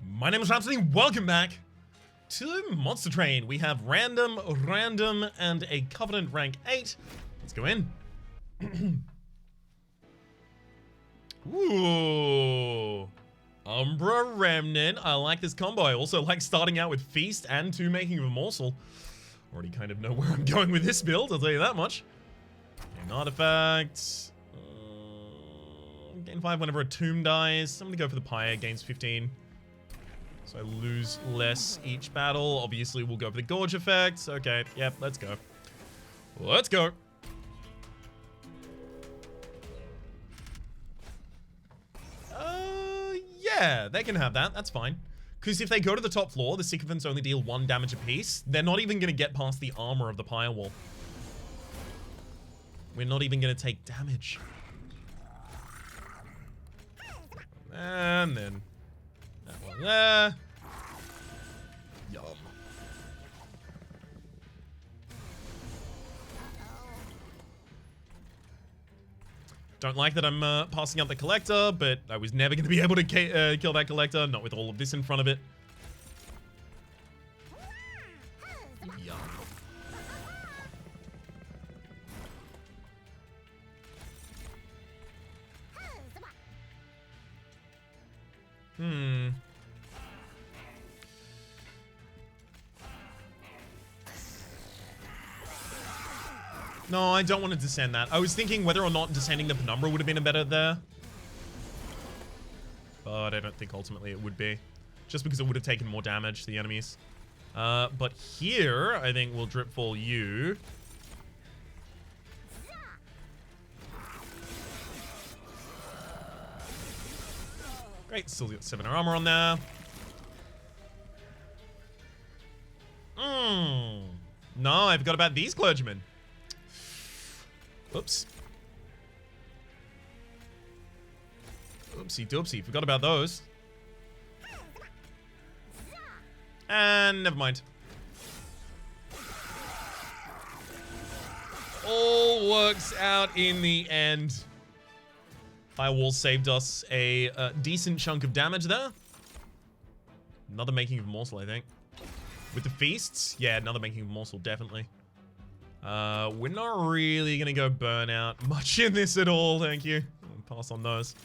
My name is Rhapsody. Welcome back to Monster Train. We have random, and a Covenant rank 8. Let's go in. Ooh. Umbra, Remnant. I like this combo. I also like starting out with Feast and 2 making of a morsel. Already kind of know where I'm going with this build, I'll tell you that much. Gain artifacts. Gain 5 whenever a tomb dies. I'm gonna go for the Pyre, gains 15. So I lose less each battle. Obviously, we'll go for the Gorge effect. Okay, yep, let's go. Let's go. Yeah, they can have that. That's fine. Because if they go to the top floor, the Sycophants only deal 1 damage apiece. They're not even going to get past the armor of the Pyre Wall. We're not even going to take damage. And then that one there. Yum. Don't like that I'm passing up the Collector, but I was never going to be able to kill that Collector, not with all of this in front of it. Yum. No, I don't want to descend that. I was thinking whether or not descending the Penumbra would have been a better there. But I don't think ultimately it would be. Just because it would have taken more damage to the enemies. But here, I think we'll Dripfall you. Great, still got 7 armor on there. No, I forgot about these clergymen. Oops. Oopsie doopsie. Forgot about those. And never mind. All works out in the end. Firewall saved us a decent chunk of damage there. Another making of a morsel, I think. With the feasts? Yeah, another making of a morsel, definitely. We're not really gonna go burnout much in this at all, thank you. I'll pass on those.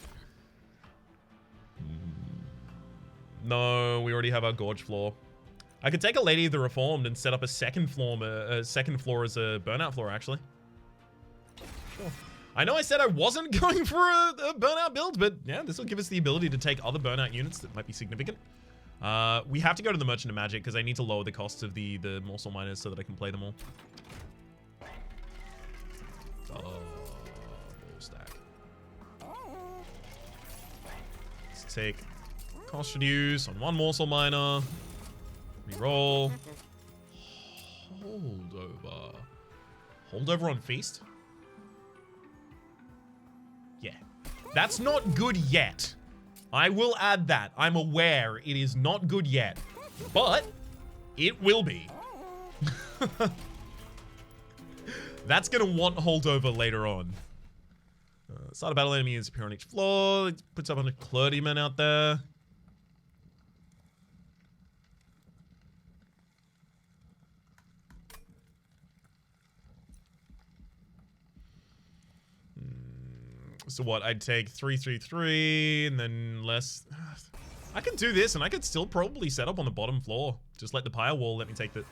No, we already have our Gorge floor. I could take a Lady of the Reformed and set up a second floor as a burnout floor, actually. Sure. I know I said I wasn't going for a burnout build, but yeah, this will give us the ability to take other burnout units that might be significant. We have to go to the Merchant of Magic because I need to lower the costs of the morsel miners so that I can play them all. Oh, ball stack. Let's take cost reduce on 1 morsel miner. Reroll. Holdover. Holdover on feast? Yeah. That's not good yet. I will add that. I'm aware it is not good yet. But it will be. That's going to want holdover later on. Start a battle enemy is appear on each floor. It puts up 100 clergymen out there. So what? I'd take 333 and then less. I could do this and I could still probably set up on the bottom floor. Just let the Pyre Wall let me take the...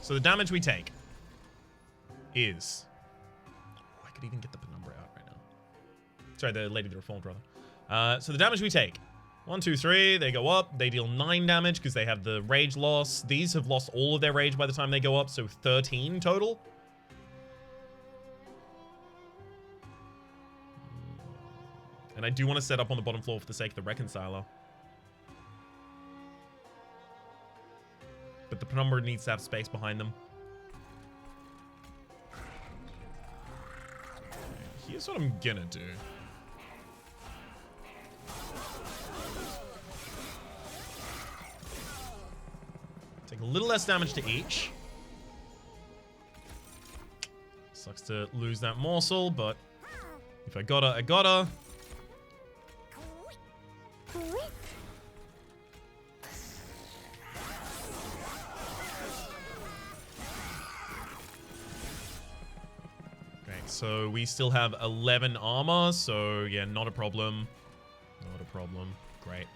So the damage we take is... Oh, I could even get the Penumbra out right now. Sorry, the Lady of the Reformed, rather. So the damage we take. 1, 2, 3, they go up. They deal 9 damage because they have the rage loss. These have lost all of their rage by the time they go up, so 13 total. And I do want to set up on the bottom floor for the sake of the Reconciler. But the Penumbra needs to have space behind them. Here's what I'm gonna do. Take a little less damage to each. Sucks to lose that morsel, but if I gotta, I gotta. Okay, so we still have 11 armor, so yeah, not a problem. Not a problem. Great.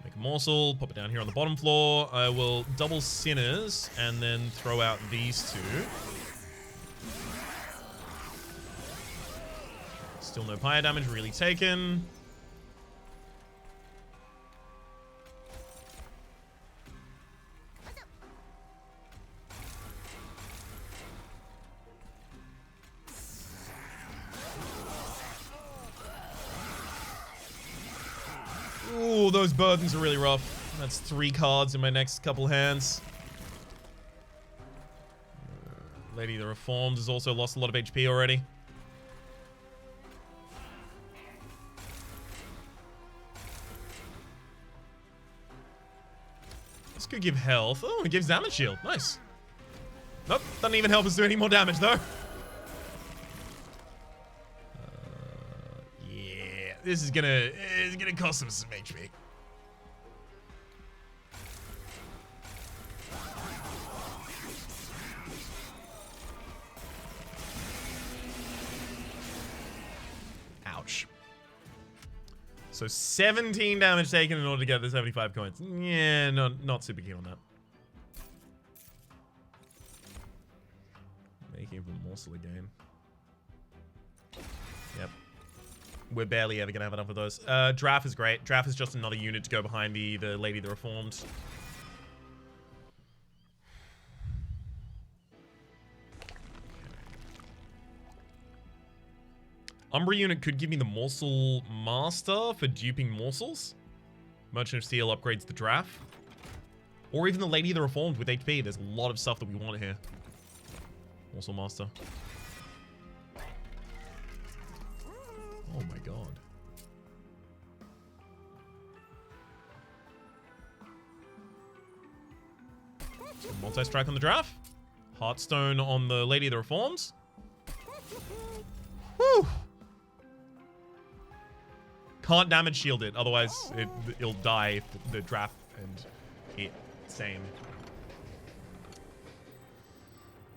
Make a morsel, pop it down here on the bottom floor. I will double Sinners and then throw out these two. Still no pyre damage really taken. Ooh, those burdens are really rough. That's 3 cards in my next couple hands. Lady the Reformed has also lost a lot of HP already. This could give health. Oh, it gives damage shield. Nice. Nope, doesn't even help us do any more damage though. Yeah, this is gonna cost him some HP. Ouch. So 17 damage taken in order to get the 75 coins. Yeah, not super keen on that. Making the morsel again. Yep. We're barely ever gonna have enough of those. Draft is great. Draft is just another unit to go behind the Lady the Reformed. Umbra unit could give me the Morsel Master for duping morsels. Merchant of Steel upgrades the Draft. Or even the Lady the Reformed with HP. There's a lot of stuff that we want here. Morsel Master. Oh my god. Multi-strike on the Draft. Heartstone on the Lady of the Reforms. Whew. Can't damage shield it, otherwise it'll die if the Draft and it same.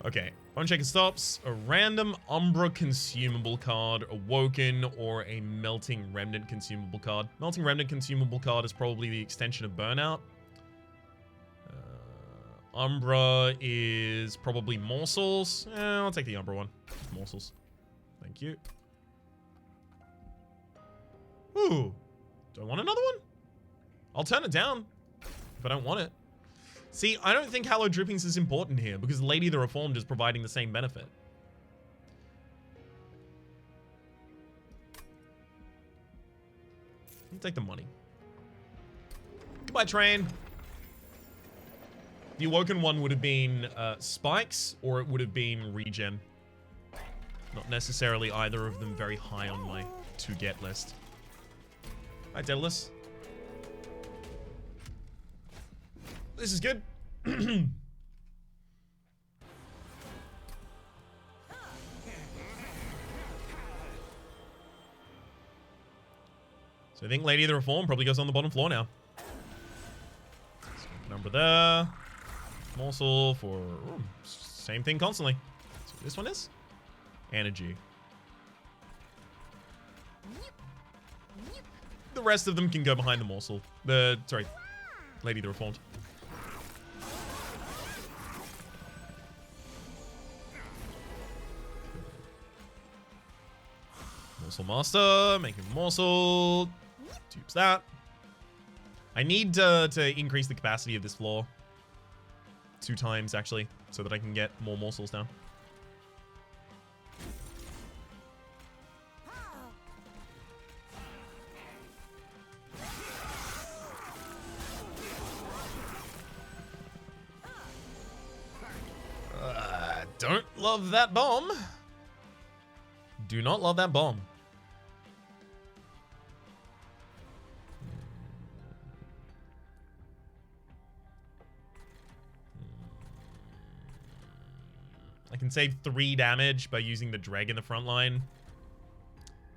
Okay, one check and stops. A random Umbra consumable card, Awoken, or a Melting Remnant consumable card. Melting Remnant consumable card is probably the extension of Burnout. Umbra is probably Morsels. I'll take the Umbra one. Just morsels. Thank you. Ooh. Do I want another one? I'll turn it down if I don't want it. See, I don't think Hallowed Drippings is important here because Lady the Reformed is providing the same benefit. I'll take the money. Goodbye, train. The Awoken one would have been Spikes, or it would have been Regen. Not necessarily either of them very high on my to-get list. Hi, Daedalus. This is good. So I think Lady of the Reform probably goes on the bottom floor now. Number there. Morsel for... Ooh, same thing constantly. So this one is? Energy. The rest of them can go behind the morsel. Sorry. Lady the Reformed. Morsel Master. Making morsel. Tubes that. I need to increase the capacity of this floor. 2 times, actually. So that I can get more morsels down. Don't love that bomb. Do not love that bomb. I can save 3 damage by using the dreg in the front line.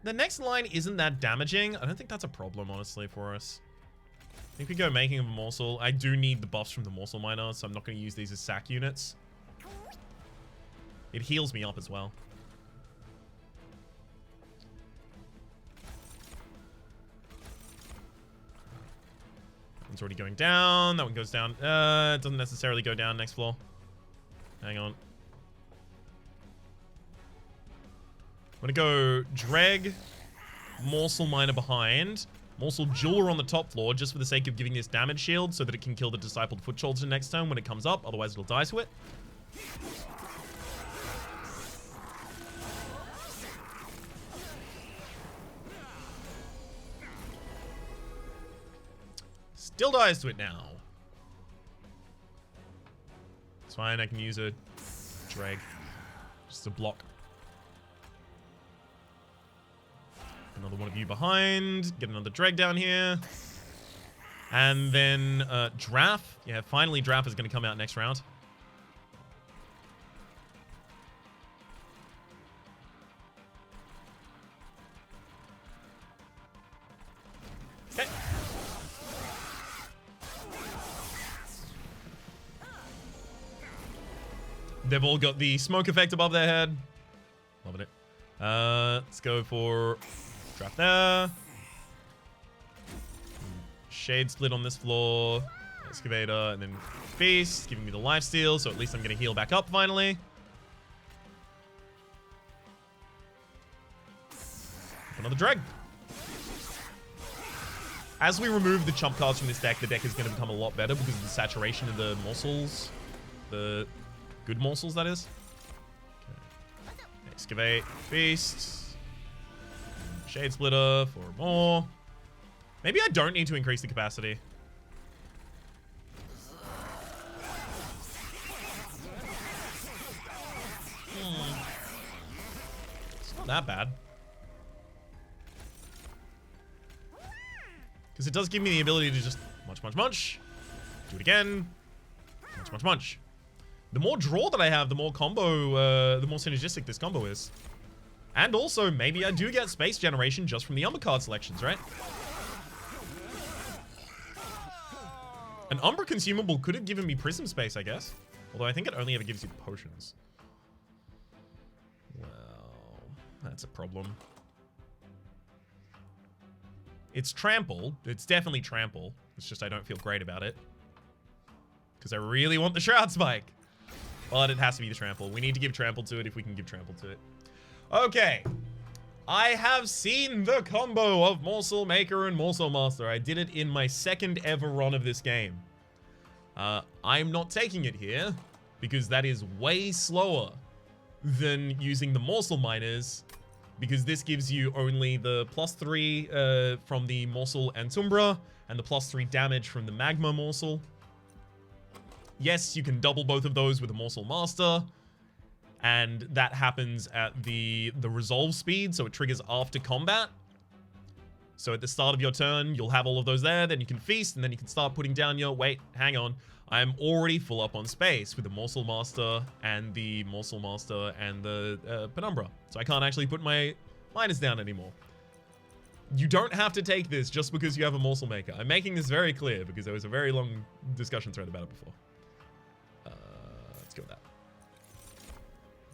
the next line isn't that damaging. I don't think that's a problem, honestly, for us. I think we go making of a morsel. I do need the buffs from the morsel miner, so I'm not going to use these as sack units. It heals me up as well. That one's already going down. That one goes down. It doesn't necessarily go down next floor. Hang on. I'm going to go Dreg, Morsel Miner behind, Morsel Jeweler on the top floor, just for the sake of giving this damage shield so that it can kill the Discipled Foot Soldier next turn when it comes up. Otherwise, it'll die to it. Still dies to it now. It's fine, I can use a Dreg. Just a block. Another one of you behind. Get another Dreg down here. And then Draph. Yeah, finally Draph is going to come out next round. Okay. They've all got the smoke effect above their head. Loving it. Let's go for Draph there. Shade Split on this floor. Excavator, and then Feast, giving me the lifesteal, so at least I'm going to heal back up finally. Another Dreg. As we remove the chump cards from this deck, the deck is going to become a lot better because of the saturation of the morsels. The good morsels, that is. Okay. Excavate, Feast. Shade Splitter for more. Maybe I don't need to increase the capacity. It's not that bad. Because it does give me the ability to just munch. Do it again. Munch. The more draw that I have, the more combo, the more synergistic this combo is. And also, maybe I do get space generation just from the Umbra card selections, right? An Umbra consumable could have given me Prism space, I guess. Although I think it only ever gives you the potions. Well, that's a problem. It's Trample. It's definitely Trample. It's just I don't feel great about it. Because I really want the Shroud Spike. But it has to be the Trample. We need to give Trample to it if we can give Trample to it. Okay. I have seen the combo of Morsel Maker and Morsel Master. I did it in my second ever run of this game. I'm not taking it here because that is way slower than using the Morsel Miners, because this gives you only the +3 from the Morsel and Umbra and the +3 damage from the Magma Morsel. Yes, you can double both of those with a Morsel Master, and that happens at the resolve speed, so it triggers after combat. So at the start of your turn, you'll have all of those there, then you can feast, and then you can start putting down your... Wait, hang on. I'm already full up on space with the Morsel Master and the Penumbra. So I can't actually put my miners down anymore. You don't have to take this just because you have a Morsel Maker. I'm making this very clear because there was a very long discussion thread about it before. Let's go with that.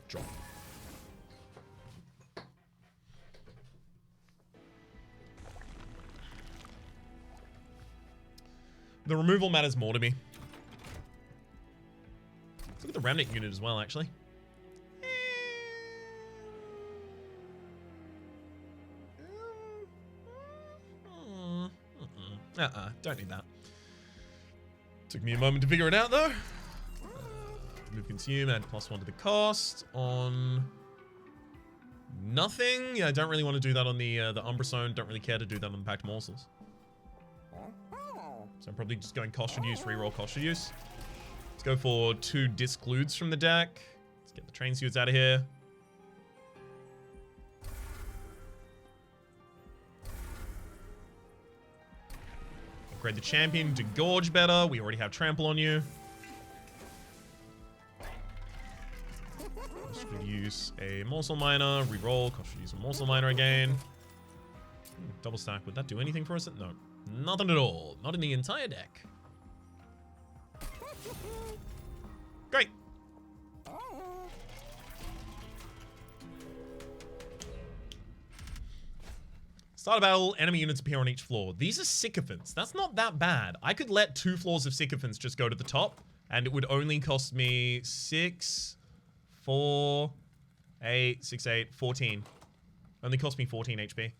Drop. The removal matters more to me. Let's look at the Remnant unit as well, actually. Don't need that. Took me a moment to figure it out, though. Remove consume, add +1 to the cost on nothing. Yeah, I don't really want to do that on the Umbra Zone. Don't really care to do that on the Packed Morsels. So I'm probably just going cost reduce, reroll cost reduce. Let's go for 2 Discludes from the deck. Let's get the train suits out of here. Upgrade the champion to Gorge better. We already have Trample on you. Cost reduce a Morsel Miner. Reroll. Cost reduce a Morsel Miner again. Double stack. Would that do anything for us? No. Nothing at all. Not in the entire deck. Great. Start a battle, enemy units appear on each floor. These are sycophants. That's not that bad. I could let 2 floors of sycophants just go to the top, and it would only cost me 6, 4, 8, 6, 8, 14. Only cost me 14 HP.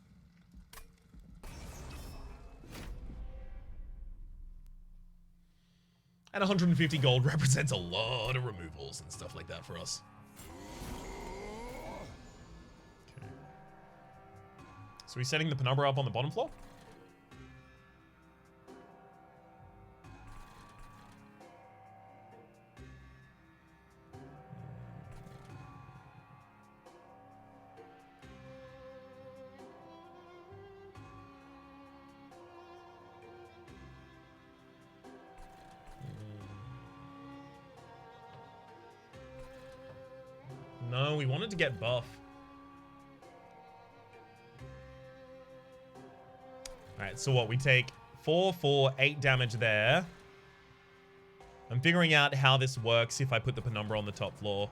And 150 gold represents a lot of removals and stuff like that for us. So we're setting the Penumbra up on the bottom floor? No, we wanted to get buff. Alright, so what? We take 4, 4, 8 damage there. I'm figuring out how this works if I put the Penumbra on the top floor.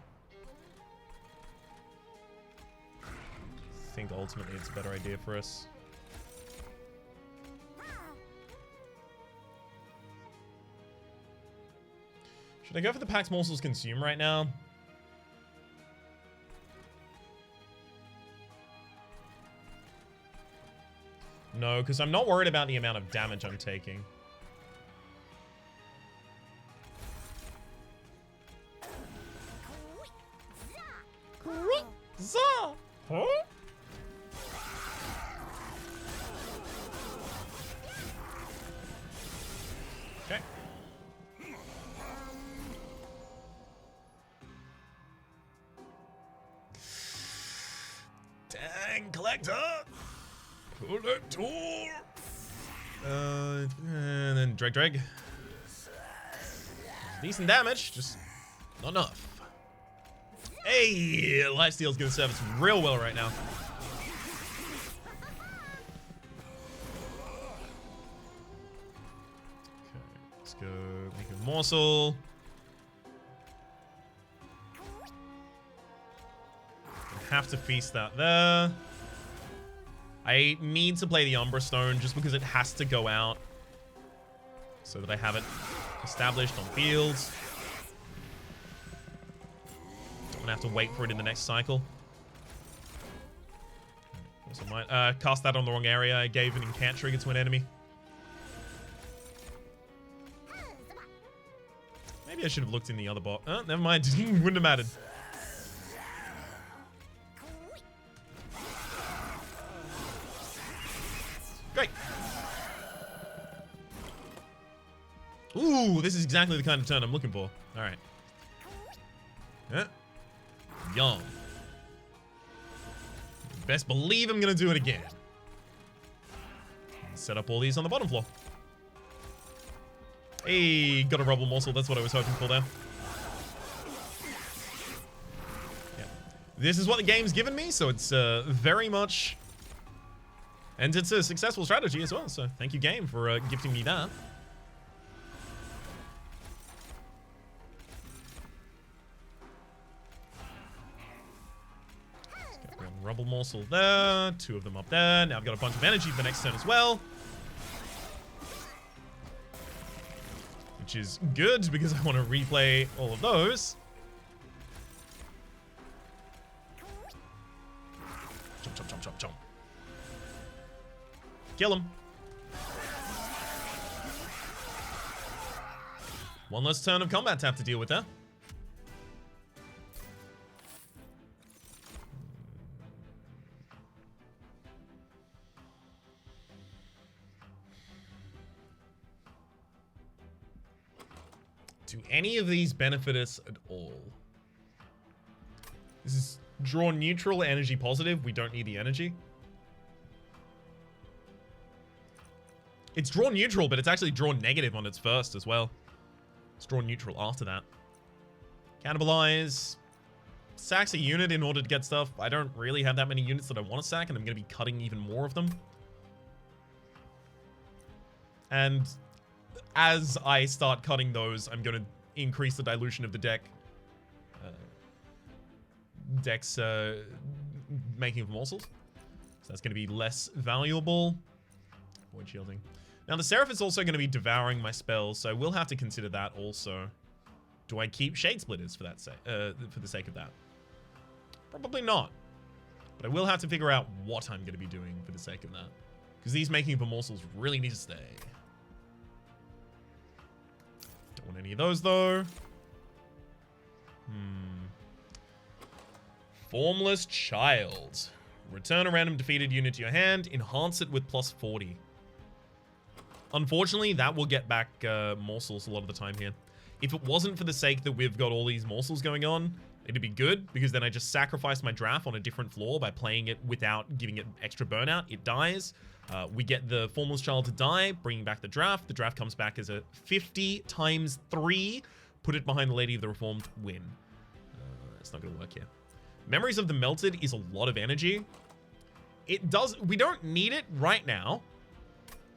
I think ultimately it's a better idea for us. Should I go for the Pax Morsels Consume right now? No, because I'm not worried about the amount of damage I'm taking. Huh? Okay. Dang, Collector! Collector! And then Dreg. Decent damage, just not enough. Hey, Lifesteal's gonna serve us real well right now. Okay, let's go make a morsel. Have to feast that there. I need to play the Umbra Stone just because it has to go out so that I have it established on fields. Don't want to have to wait for it in the next cycle. Also might cast that on the wrong area. I gave an incant trigger to an enemy. Maybe I should have looked in the other bot. Never mind. Wouldn't have mattered. Great. Ooh, this is exactly the kind of turn I'm looking for. All right. Yum. Best believe I'm going to do it again. Set up all these on the bottom floor. Hey, got a rubble morsel. That's what I was hoping for there. Yeah. This is what the game's given me, so it's very much... And it's a successful strategy as well, so thank you, game, for gifting me that. Let's get a rubble morsel there, 2 of them up there. Now I've got a bunch of energy for the next turn as well. Which is good, because I want to replay all of those. Jump, jump, jump, jump, jump. Kill him. One less turn of combat to have to deal with there. Do any of these benefit us at all? This is draw neutral, energy positive. We don't need the energy. It's draw neutral, but it's actually draw negative on its first as well. It's draw neutral after that. Cannibalize. Sacks a unit in order to get stuff. I don't really have that many units that I want to sack, and I'm going to be cutting even more of them. And as I start cutting those, I'm going to increase the dilution of the deck. Deck's making of morsels. So that's going to be less valuable. Void shielding. Now the Seraph is also going to be devouring my spells, so we'll have to consider that also. Do I keep Shade Splitters for that for the sake of that? Probably not. But I will have to figure out what I'm going to be doing for the sake of that. Because these making of morsels really need to stay. Don't want any of those though. Formless Child. Return a random defeated unit to your hand. Enhance it with plus 40. Unfortunately, that will get back morsels a lot of the time here. If it wasn't for the sake that we've got all these morsels going on, it'd be good, because then I just sacrifice my draft on a different floor by playing it without giving it extra burnout. It dies. We get the Formless Child to die, bringing back the draft. The draft comes back as a 50 times 3. Put it behind the Lady of the Reformed, win. It's not going to work here. Memories of the Melted is a lot of energy. It does. We don't need it right now.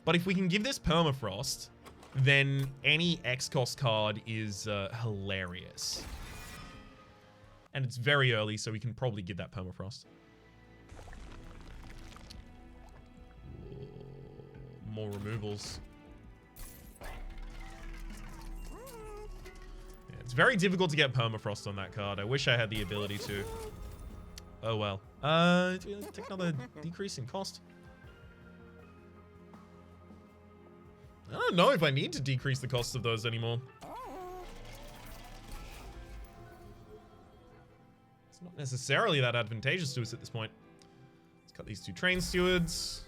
But if we can give this Permafrost, then any X-Cost card is hilarious. And it's very early, so we can probably give that Permafrost. More removals. Yeah, it's very difficult to get Permafrost on that card. I wish I had the ability to. Oh well. Take another decrease in cost. I don't know if I need to decrease the cost of those anymore. It's not necessarily that advantageous to us at this point. Let's cut these 2 train stewards.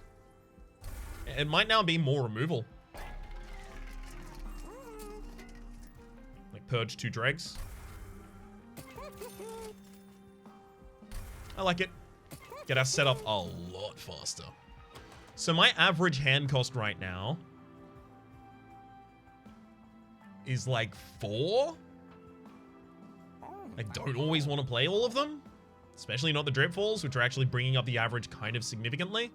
It might now be more removal. Like purge 2 dregs. I like it. Get our setup a lot faster. So my average hand cost right now is like 4. I don't always want to play all of them, especially not the Dripfalls, which are actually bringing up the average kind of significantly.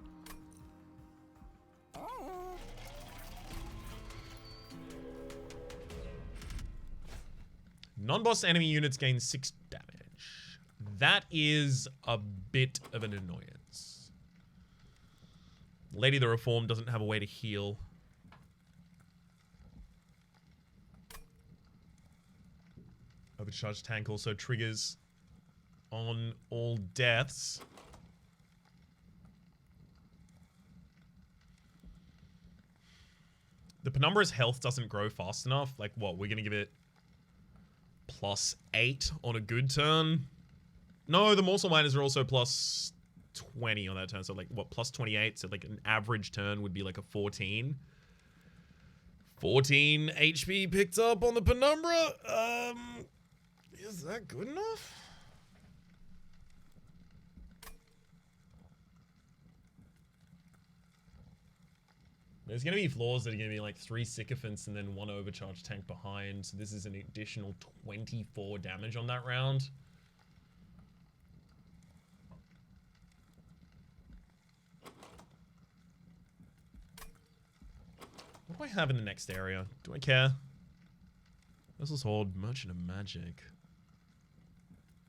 Non-boss enemy units gain 6 damage. That is a bit of an annoyance. Lady of the Reformed doesn't have a way to heal. Overcharged tank also triggers on all deaths. The Penumbra's health doesn't grow fast enough. Like, what? We're going to give it plus 8 on a good turn? No, the Morsel Miners are also plus 20 on that turn. So, like, what? Plus 28. So, like, an average turn would be like a 14. 14 HP picked up on the Penumbra. Is that good enough? There's going to be floors that are going to be like 3 Sycophants and then 1 overcharged tank behind. So this is an additional 24 damage on that round. What do I have in the next area? Do I care? Vessel's Horde, Merchant of Magic.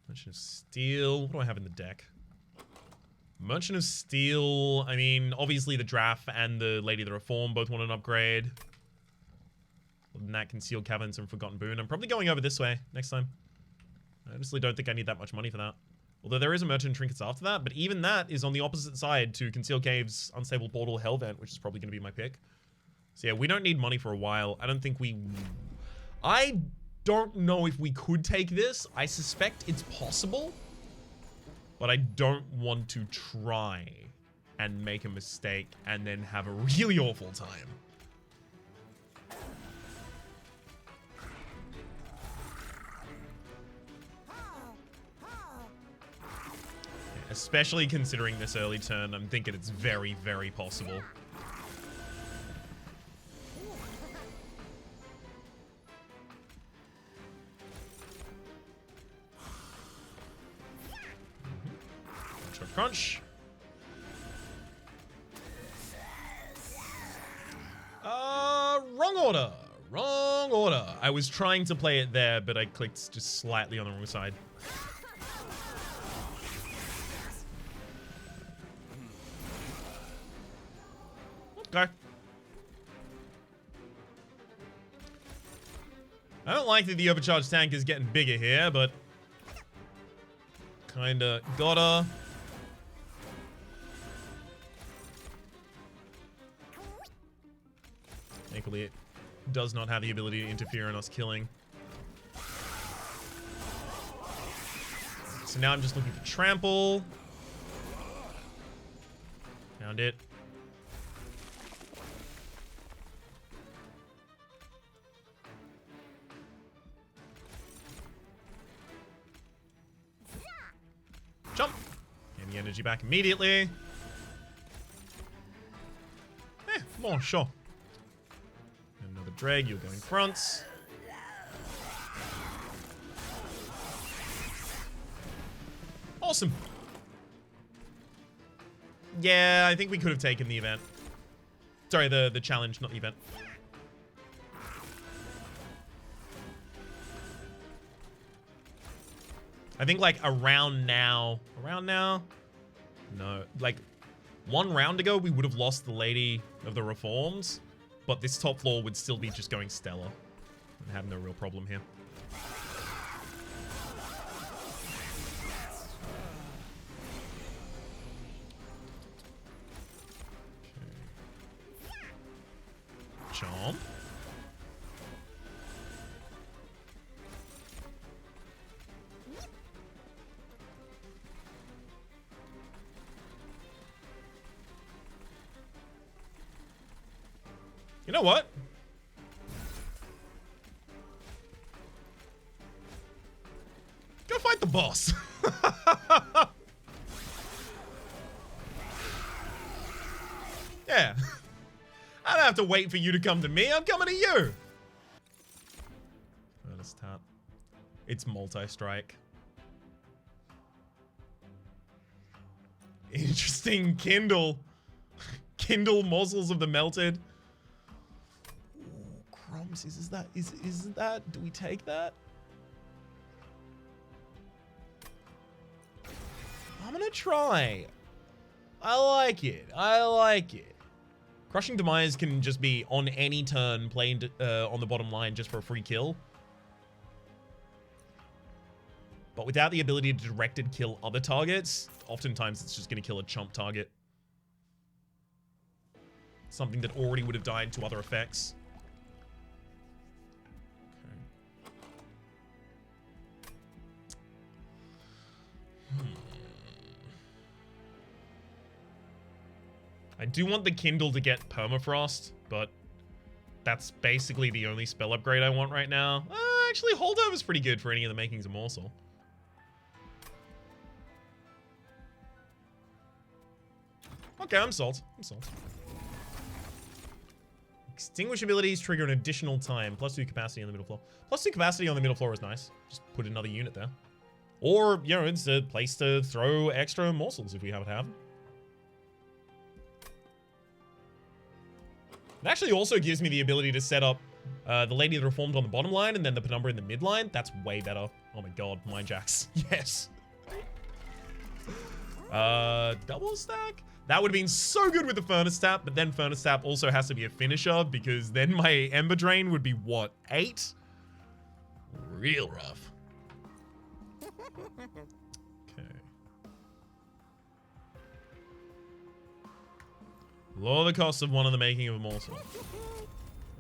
Merchant of Steel. What do I have in the deck? Merchant of Steel. I mean, obviously the Draft and the Lady of the Reform both want an upgrade. Other than that, Concealed Caverns and Forgotten Boon. I'm probably going over this way next time. I honestly don't think I need that much money for that. Although there is a Merchant Trinkets after that, but even that is on the opposite side to Concealed Caves, Unstable Portal, Hellvent, which is probably going to be my pick. So yeah, we don't need money for a while. I don't think we... I don't know if we could take this. I suspect it's possible. But I don't want to try and make a mistake and then have a really awful time. Especially considering this early turn, I'm thinking it's very, very possible. Crunch. order. Wrong order. I was trying to play it there, but I clicked just slightly on the wrong side. Okay. I don't like that the overcharged tank is getting bigger here, but kinda gotta. Thankfully, it does not have the ability to interfere in us killing. So now I'm just looking for trample. Found it. Jump! Getting the energy back immediately. More, sure. Another drag, you're going fronts. Awesome. Yeah, I think we could have taken the event. Sorry, the challenge, not the event. I think like around now, no, like 1 round ago, we would have lost the Lady of the Reforms, but this top floor would still be just going stellar and have no real problem here. Okay. Chomp. You know what? Go fight the boss. Yeah. I don't have to wait for you to come to me. I'm coming to you. Furnace tap. It's multi-strike. Interesting Kindle. Kindle morsels of the melted. Crumbs, is that, do we take that? I'm gonna try. I like it. I like it. Crushing Demise can just be on any turn played on the bottom line just for a free kill. But without the ability to directed kill other targets, oftentimes it's just gonna kill a chump target. Something that already would have died to other effects. I do want the Kindle to get Permafrost, but that's basically the only spell upgrade I want right now. Actually, Holdover is pretty good for any of the makings of Morsel. Okay, I'm sold. I'm sold. Extinguish abilities trigger an additional time. +2 capacity on the middle floor. +2 capacity on the middle floor is nice. Just put another unit there. Or, you know, it's a place to throw extra morsels if we happen to have them. It actually also gives me the ability to set up the Lady of the Reformed on the bottom line and then the Penumbra in the mid line. That's way better. Oh my god, Mind Jacks. Yes. Double stack? That would have been so good with the Furnace Tap, but then Furnace Tap also has to be a finisher because then my Ember Drain would be, what, 8? Real rough. Okay. Lower the cost of one of the making of a morsel.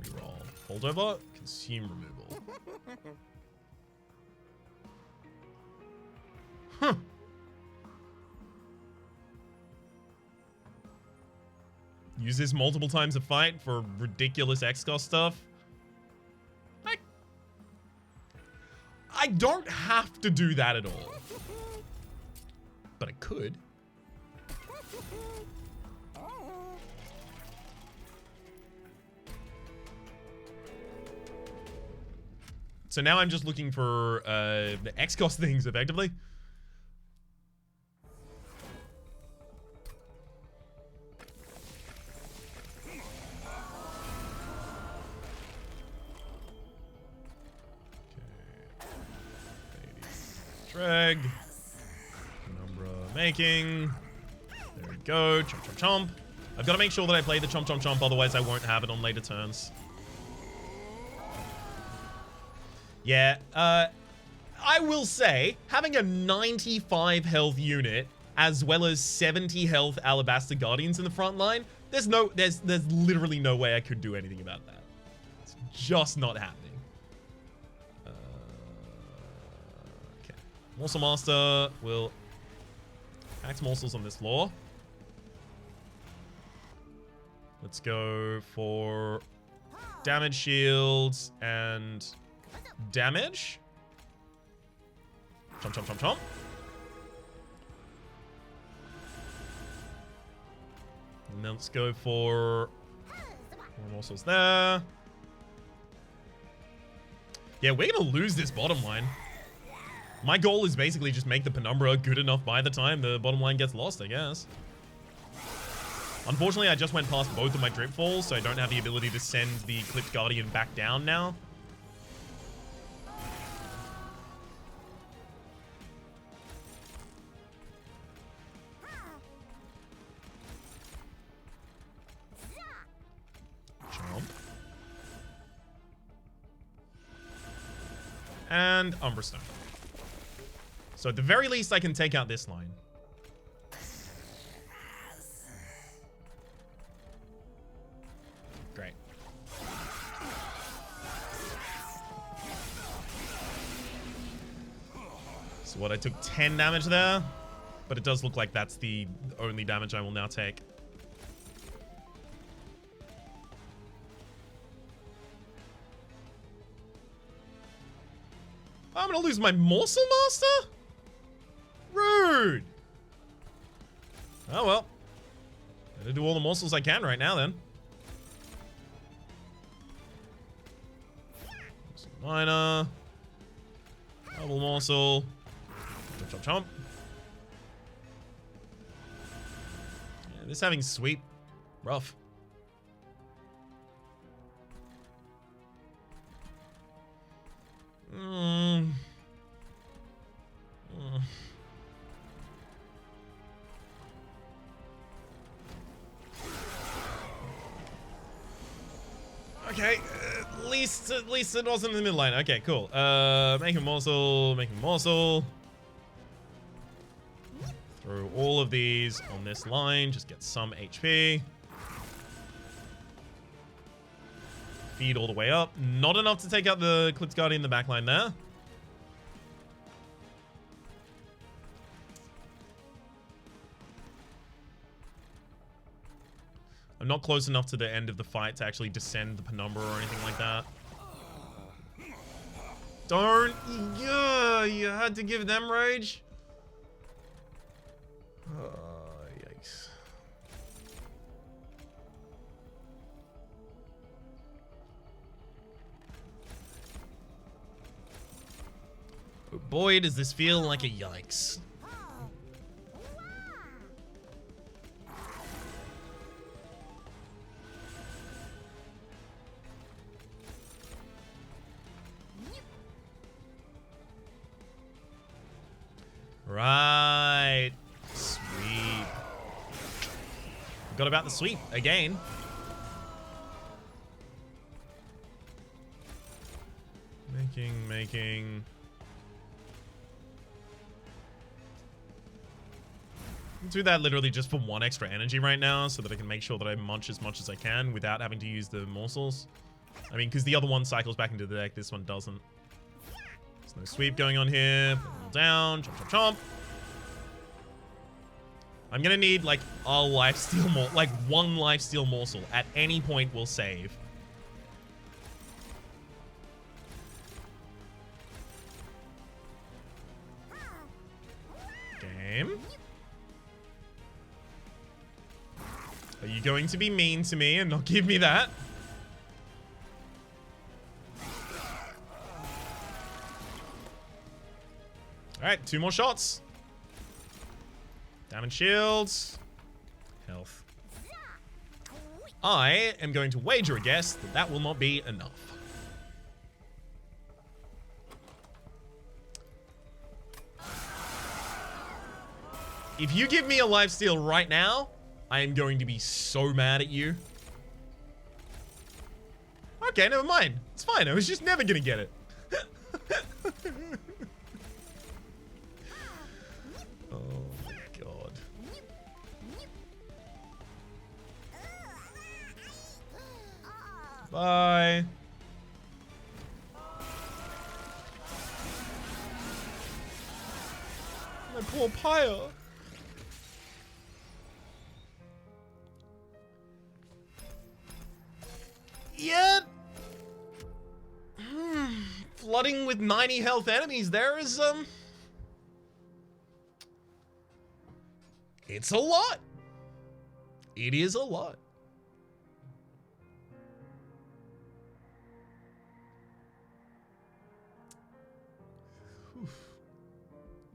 Reroll. Holdover. Consume removal. Huh. Use this multiple times a fight for ridiculous X-Cost stuff. I don't have to do that at all. But I could. So now I'm just looking for the X-Cost things, effectively. Shreg. Umbra making. There we go. Chomp, chomp, chomp. I've got to make sure that I play the chomp, chomp, chomp, otherwise I won't have it on later turns. Yeah, I will say, having a 95 health unit, as well as 70 health Alabaster Guardians in the front line, there's literally no way I could do anything about that. It's just not happening. Okay. Morsel Master will axe morsels on this floor. Let's go for damage shields and damage. Chomp, chomp, chomp, chomp. And then let's go for more morsels there. Yeah, we're going to lose this bottom line. My goal is basically just make the Penumbra good enough by the time the bottom line gets lost, I guess. Unfortunately, I just went past both of my drip falls, so I don't have the ability to send the Clipped Guardian back down now. Jump. And Umbra Stone. So at the very least, I can take out this line. Great. So what, I took 10 damage there, but it does look like that's the only damage I will now take. I'm gonna lose my Morsel Master? Rude. Oh well. Gotta do all the morsels I can right now then. Minor. Double morsel. Chomp, chomp, chomp. Yeah, this having sweep. Rough. Okay, at least it wasn't in the mid line. Okay, cool. Make a morsel, make a morsel. Throw all of these on this line, just get some HP. Feed all the way up. Not enough to take out the Clipped Guardian in the back line there. I'm not close enough to the end of the fight to actually descend the Penumbra or anything like that. Don't. Yeah, you had to give them rage. Yikes. Oh boy, does this feel like a yikes. Right. Sweep. Forgot about the sweep again. Making. Do that literally just for one extra energy right now so that I can make sure that I munch as much as I can without having to use the morsels. I mean, because the other one cycles back into the deck, this one doesn't. There's no sweep going on here. Put them all down. Chomp, chomp, chomp. I'm gonna need like a lifesteal like one lifesteal morsel at any point will save. Game. Are you going to be mean to me and not give me that? Alright, 2 more shots. Damage shields. Health. I am going to wager a guess that that will not be enough. If you give me a lifesteal right now, I am going to be so mad at you. Okay, never mind. It's fine. I was just never gonna get it. Oh my god. Bye. My poor pyre. Yeah. Flooding with 90 health enemies there is, it's a lot. It is a lot.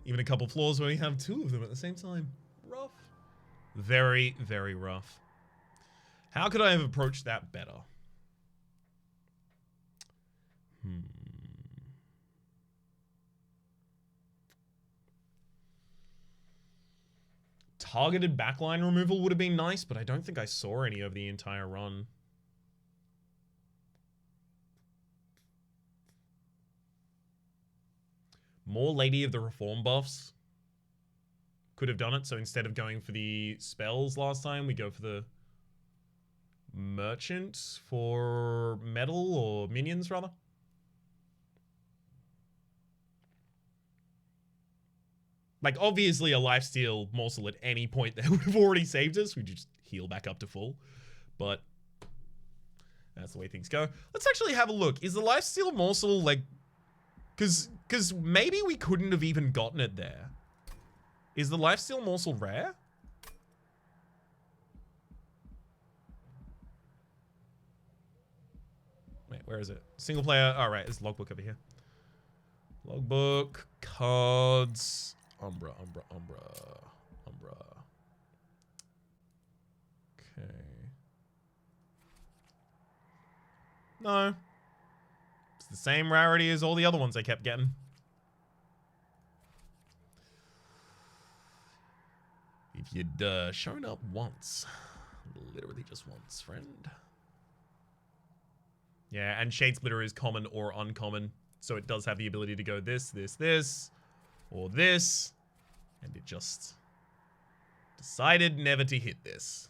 Even a couple floors where we have two of them at the same time. Rough. Very, very rough. How could I have approached that better? Targeted backline removal would have been nice, but I don't think I saw any over the entire run. More Lady of the Reform buffs could have done it. So instead of going for the spells last time, we go for the merchant for metal or minions, rather. Like, obviously, a lifesteal morsel at any point that would have already saved us. We just heal back up to full. But that's the way things go. Let's actually have a look. Is the lifesteal morsel, like... Because maybe we couldn't have even gotten it there. Is the lifesteal morsel rare? Wait, where is it? Single player. All right, there's logbook over here. Logbook, cards, Umbra. Okay. No. It's the same rarity as all the other ones I kept getting. If you'd shown up once. Literally just once, friend. Yeah, and Shade Splitter is common or uncommon. So it does have the ability to go this, or this. And it just decided never to hit this.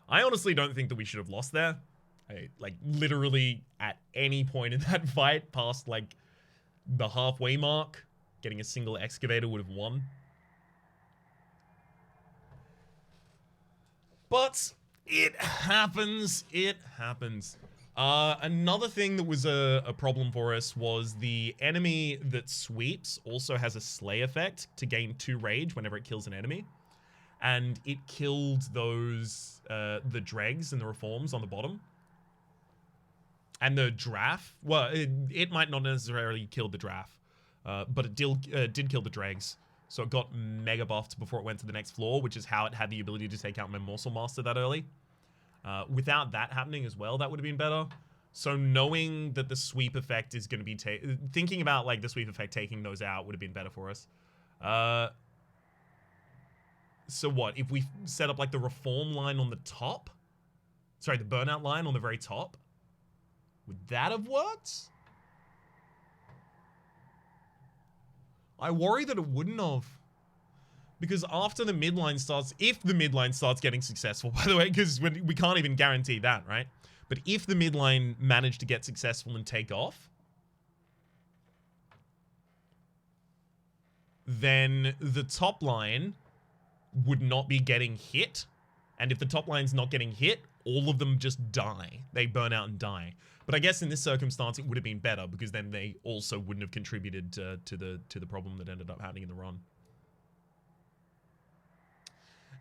I honestly don't think that we should have lost there. Like, literally at any point in that fight, past, like, the halfway mark, getting a single excavator would have won. But it happens. It happens. Another thing that was a problem for us was the enemy that sweeps also has a slay effect to gain 2 rage whenever it kills an enemy. And it killed those, the dregs and the reforms on the bottom. And the draff, well, it might not necessarily kill the draff, but it did kill the dregs. So it got mega buffed before it went to the next floor, which is how it had the ability to take out my Morsel Master that early. Without that happening as well, that would have been better. So knowing that the sweep effect is going to be... thinking about, like, the sweep effect taking those out would have been better for us. So what? If we set up, like, the reform line on the top? Sorry, the burnout line on the very top? Would that have worked? I worry that it wouldn't have. Because after the midline starts, if the midline starts getting successful, by the way, because we can't even guarantee that, right? But if the midline managed to get successful and take off, then the top line would not be getting hit. And if the top line's not getting hit, all of them just die. They burn out and die. But I guess in this circumstance, it would have been better because then they also wouldn't have contributed to the problem that ended up happening in the run.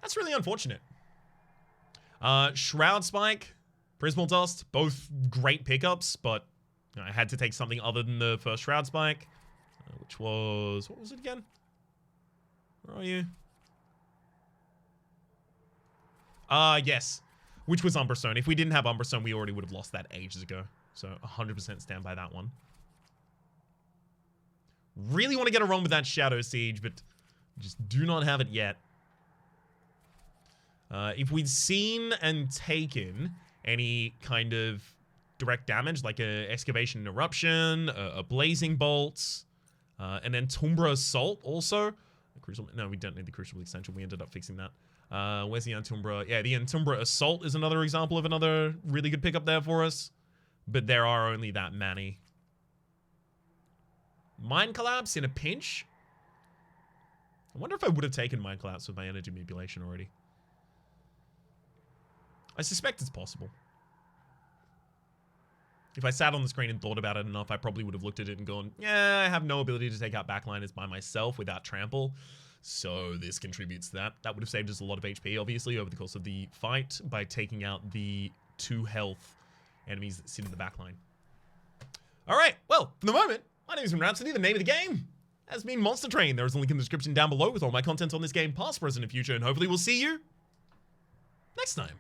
That's really unfortunate. Shroud Spike, Prismal Dust, both great pickups, but you know, I had to take something other than the first Shroud Spike, which was... what was it again? Where are you? Yes. Which was Umbra Stone. If we didn't have Umbra Stone, we already would have lost that ages ago. So 100% stand by that one. Really want to get a run with that Shadow Siege, but just do not have it yet. If we'd seen and taken any kind of direct damage, like a excavation and eruption, a blazing bolt, and then Umbra assault also. No, we don't need the crucible extension. We ended up fixing that. Where's the Umbra? Yeah, the Umbra assault is another example of another really good pickup there for us. But there are only that many. Mind collapse in a pinch. I wonder if I would have taken mind collapse with my energy manipulation already. I suspect it's possible. If I sat on the screen and thought about it enough, I probably would have looked at it and gone, yeah, I have no ability to take out backliners by myself without trample. So this contributes to that. That would have saved us a lot of HP, obviously, over the course of the fight by taking out the 2 health enemies that sit in the backline. All right, well, for the moment, my name is Rhapsody. The name of the game has been Monster Train. There is a link in the description down below with all my content on this game, past, present, and future, and hopefully we'll see you next time.